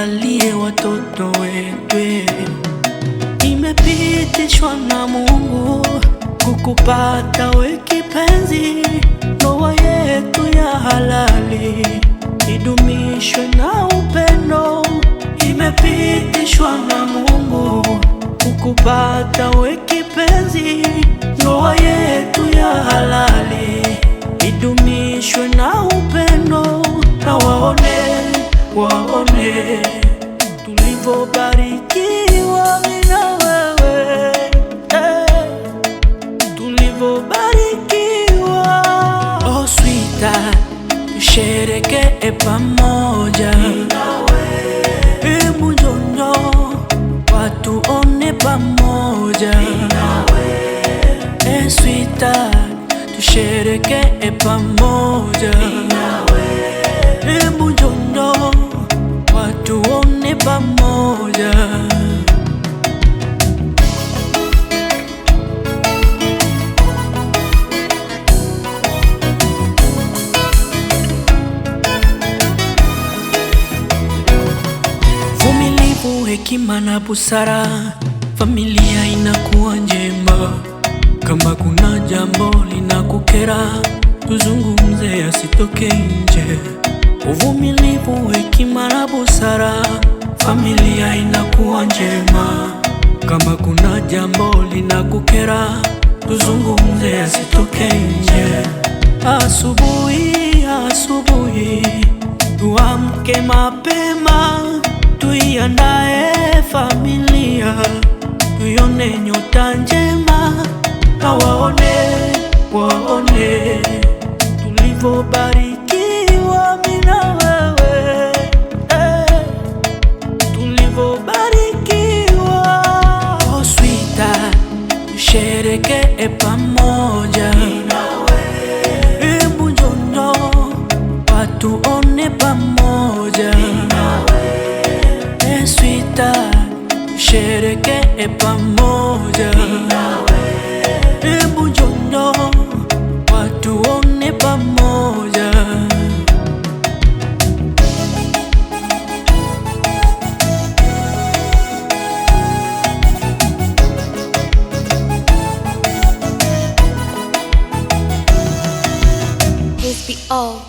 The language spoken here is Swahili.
tuwajalie watoto wetu. Nimepitishwa na Mungu kukupata we kipenzi, ndoa yetu ya halali idumishwe na upendo. Nimepitishwa na Mungu kukupata we kipenzi, ndoa yetu ya halali idumishwe na upendo. Na waone tulivyobarikiwa mimi na wewe, tulivyobarikiwa. Oh sweetheart, tusherehekee pamoja, hebu njoo watuone pamoja. Sweetheart, tusherehekee pamoja, hebu njoo watuone pamoja. Vumilivu, hekima na busara, familia inakuwa njema. Kama kuna jambo linakukera, tuzungumze yasitoke nje. Uvumilivu, hekima na busara, familia inakuwa njema. Kama kuna jambo linakukera, tuzungumze yasitoke nje. Asubuhi, asubuhi, tuamke mapema, tuiandae familia, tuione nyota njema. Na waone tulivyobarikiwa mimi na wewe, tulivyobarikiwa. Oh sweetheart, tusherehekee pamoja, hebu njoo watuone pamoja. Sweetheart, tusherehekee pamoja, hebu njoo watuone pamoja. Crispy O.